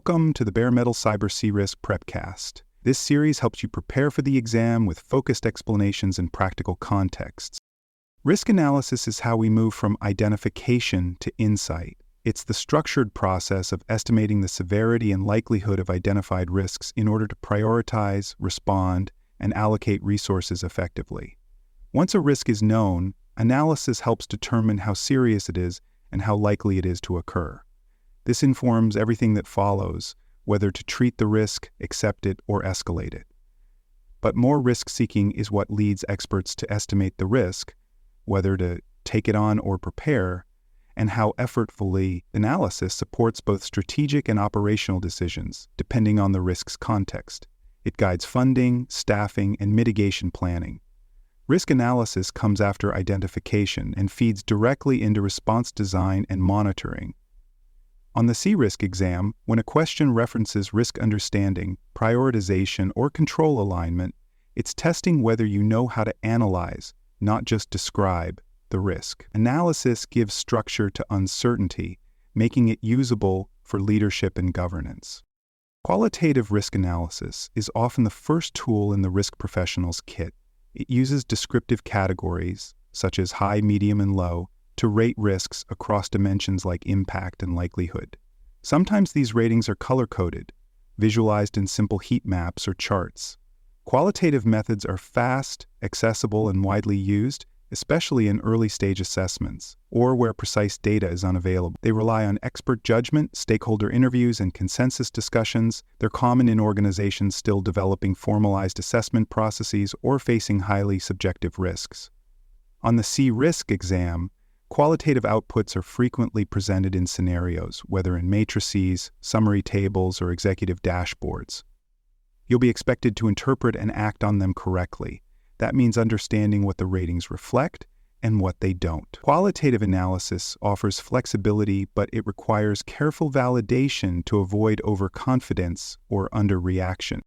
Welcome to the Bare Metal Cyber CRISC Prepcast. This series helps you prepare for the exam with focused explanations and practical contexts. Risk analysis is how we move from identification to insight. It's the structured process of estimating the severity and likelihood of identified risks in order to prioritize, respond, and allocate resources effectively. Once a risk is known, analysis helps determine how serious it is and how likely it is to occur. This informs everything that follows, whether to treat the risk, accept it, or escalate it. But more risk-seeking is what leads experts to estimate the risk, whether to take it on or prepare, and how effortfully analysis supports both strategic and operational decisions, depending on the risk's context. It guides funding, staffing, and mitigation planning. Risk analysis comes after identification and feeds directly into response design and monitoring. On the CRISC exam, when a question references risk understanding, prioritization, or control alignment, it's testing whether you know how to analyze, not just describe, the risk. Analysis gives structure to uncertainty, making it usable for leadership and governance. Qualitative risk analysis is often the first tool in the risk professional's kit. It uses descriptive categories, such as high, medium, and low, to rate risks across dimensions like impact and likelihood. Sometimes these ratings are color-coded, visualized in simple heat maps or charts. Qualitative methods are fast, accessible, and widely used, especially in early-stage assessments, or where precise data is unavailable. They rely on expert judgment, stakeholder interviews, and consensus discussions. They're common in organizations still developing formalized assessment processes or facing highly subjective risks. On the CRISC exam, qualitative outputs are frequently presented in scenarios, whether in matrices, summary tables, or executive dashboards. You'll be expected to interpret and act on them correctly. That means understanding what the ratings reflect and what they don't. Qualitative analysis offers flexibility, but it requires careful validation to avoid overconfidence or underreaction.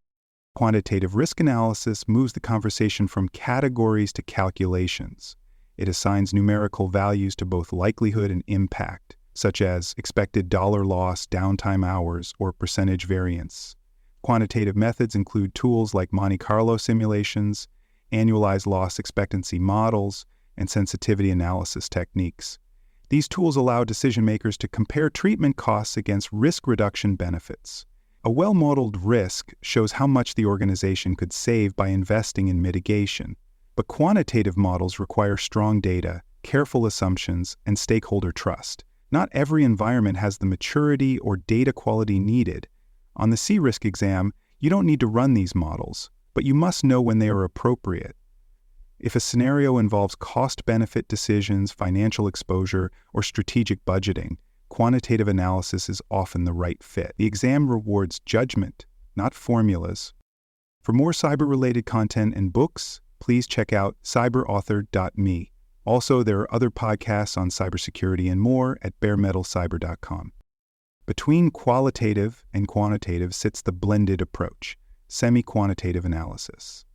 Quantitative risk analysis moves the conversation from categories to calculations. It assigns numerical values to both likelihood and impact, such as expected dollar loss, downtime hours, or percentage variance. Quantitative methods include tools like Monte Carlo simulations, annualized loss expectancy models, and sensitivity analysis techniques. These tools allow decision-makers to compare treatment costs against risk reduction benefits. A well-modeled risk shows how much the organization could save by investing in mitigation. But quantitative models require strong data, careful assumptions, and stakeholder trust. Not every environment has the maturity or data quality needed. On the CRISC exam, you don't need to run these models, but you must know when they are appropriate. If a scenario involves cost-benefit decisions, financial exposure, or strategic budgeting, quantitative analysis is often the right fit. The exam rewards judgment, not formulas. For more cyber-related content and books, please check out cyberauthor.me. Also, there are other podcasts on cybersecurity and more at baremetalcyber.com. Between qualitative and quantitative sits the blended approach, semi-quantitative analysis.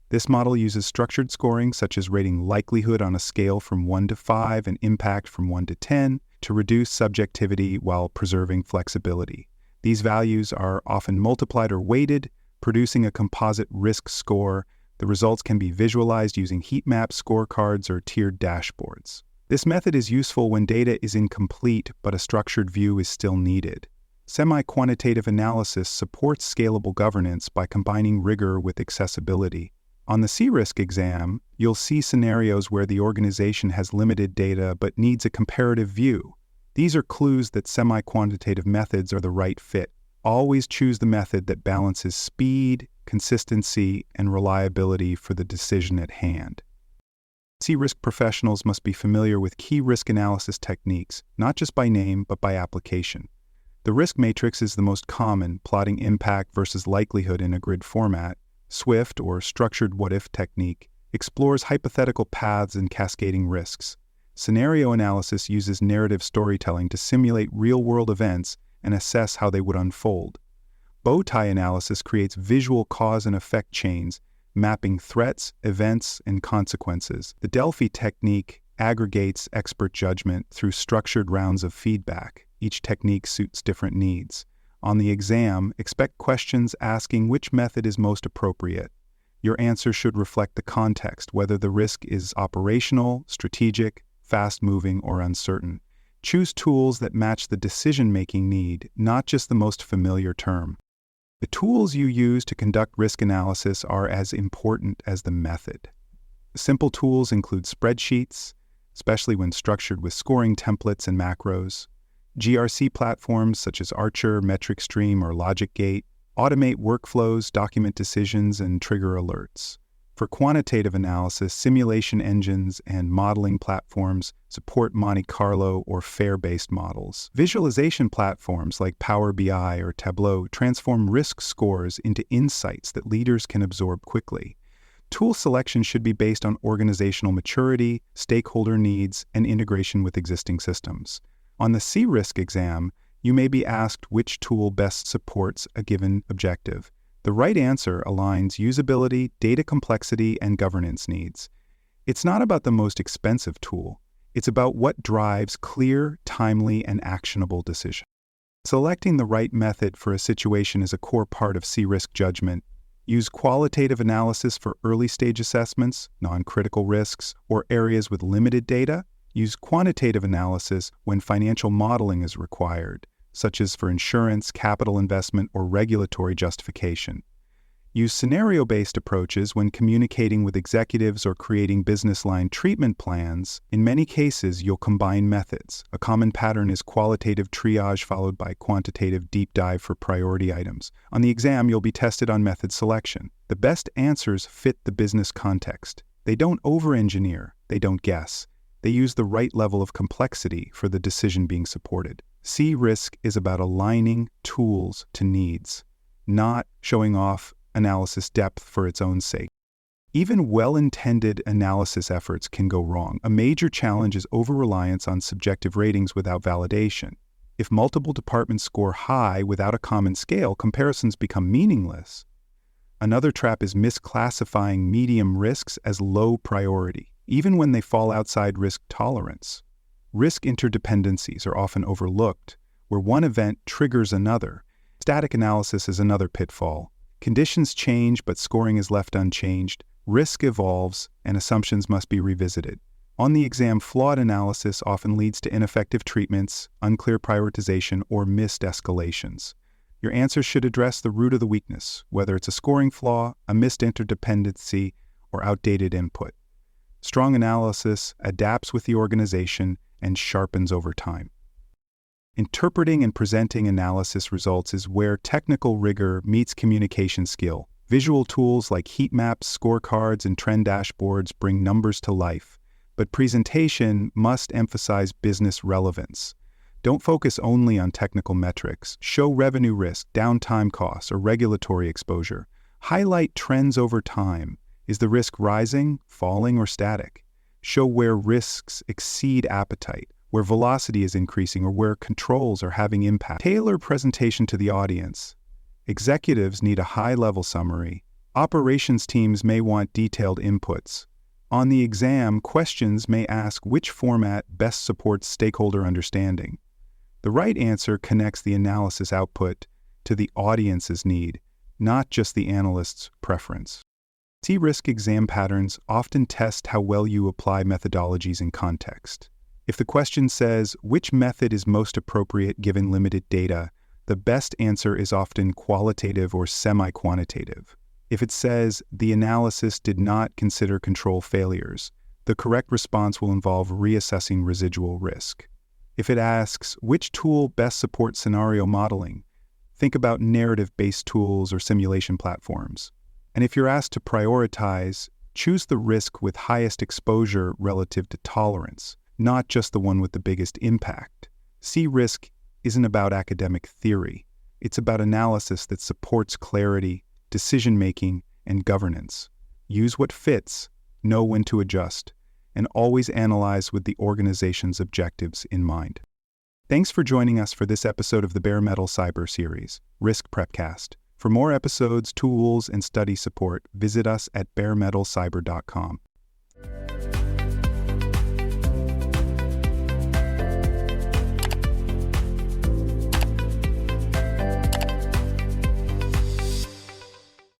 This model uses structured scoring, such as rating likelihood on a scale from 1 to 5 and impact from 1 to 10, to reduce subjectivity while preserving flexibility. These values are often multiplied or weighted, producing a composite risk score. The results can be visualized using heat maps, scorecards, or tiered dashboards. This method is useful when data is incomplete but a structured view is still needed. Semi-quantitative analysis supports scalable governance by combining rigor with accessibility. On the CRISC exam, you'll see scenarios where the organization has limited data but needs a comparative view. These are clues that semi-quantitative methods are the right fit. Always choose the method that balances speed, consistency, and reliability for the decision at hand. CRISC professionals must be familiar with key risk analysis techniques, not just by name, but by application. The risk matrix is the most common, plotting impact versus likelihood in a grid format. SWIFT, or structured what-if technique, explores hypothetical paths and cascading risks. Scenario analysis uses narrative storytelling to simulate real-world events and assess how they would unfold. Bowtie analysis creates visual cause and effect chains, mapping threats, events, and consequences. The Delphi technique aggregates expert judgment through structured rounds of feedback. Each technique suits different needs. On the exam, expect questions asking which method is most appropriate. Your answer should reflect the context, whether the risk is operational, strategic, fast-moving, or uncertain. Choose tools that match the decision-making need, not just the most familiar term. The tools you use to conduct risk analysis are as important as the method. Simple tools include spreadsheets, especially when structured with scoring templates and macros. GRC platforms such as Archer, MetricStream, or LogicGate automate workflows, document decisions, and trigger alerts. For quantitative analysis, simulation engines and modeling platforms support Monte Carlo or FAIR-based models. Visualization platforms like Power BI or Tableau transform risk scores into insights that leaders can absorb quickly. Tool selection should be based on organizational maturity, stakeholder needs, and integration with existing systems. On the CRISC exam, you may be asked which tool best supports a given objective. The right answer aligns usability, data complexity, and governance needs. It's not about the most expensive tool. It's about what drives clear, timely, and actionable decisions. Selecting the right method for a situation is a core part of CRISC judgment. Use qualitative analysis for early-stage assessments, non-critical risks, or areas with limited data. Use quantitative analysis when financial modeling is required, such as for insurance, capital investment, or regulatory justification. Use scenario-based approaches when communicating with executives or creating business line treatment plans. In many cases, you'll combine methods. A common pattern is qualitative triage followed by quantitative deep dive for priority items. On the exam, you'll be tested on method selection. The best answers fit the business context. They don't over-engineer, they don't guess. They use the right level of complexity for the decision being supported. CRISC is about aligning tools to needs, not showing off analysis depth for its own sake. Even well-intended analysis efforts can go wrong. A major challenge is over-reliance on subjective ratings without validation. If multiple departments score high without a common scale, comparisons become meaningless. Another trap is misclassifying medium risks as low priority, even when they fall outside risk tolerance. Risk interdependencies are often overlooked, where one event triggers another. Static analysis is another pitfall. Conditions change, but scoring is left unchanged. Risk evolves, and assumptions must be revisited. On the exam, flawed analysis often leads to ineffective treatments, unclear prioritization, or missed escalations. Your answer should address the root of the weakness, whether it's a scoring flaw, a missed interdependency, or outdated input. Strong analysis adapts with the organization and sharpens over time. Interpreting and presenting analysis results is where technical rigor meets communication skill. Visual tools like heat maps, scorecards, and trend dashboards bring numbers to life, but presentation must emphasize business relevance. Don't focus only on technical metrics. Show revenue risk, downtime costs, or regulatory exposure. Highlight trends over time. Is the risk rising, falling, or static? Show where risks exceed appetite, where velocity is increasing, or where controls are having impact. Tailor presentation to the audience. Executives need a high-level summary. Operations teams may want detailed inputs. On the exam, questions may ask which format best supports stakeholder understanding. The right answer connects the analysis output to the audience's need, not just the analyst's preference. CRISC exam patterns often test how well you apply methodologies in context. If the question says, which method is most appropriate given limited data, the best answer is often qualitative or semi-quantitative. If it says, the analysis did not consider control failures, the correct response will involve reassessing residual risk. If it asks, which tool best supports scenario modeling, think about narrative-based tools or simulation platforms. And if you're asked to prioritize, choose the risk with highest exposure relative to tolerance, not just the one with the biggest impact. CRISC isn't about academic theory. It's about analysis that supports clarity, decision-making, and governance. Use what fits, know when to adjust, and always analyze with the organization's objectives in mind. Thanks for joining us for this episode of the Bare Metal Cyber Series, Risk Prepcast. For more episodes, tools, and study support, visit us at baremetalcyber.com.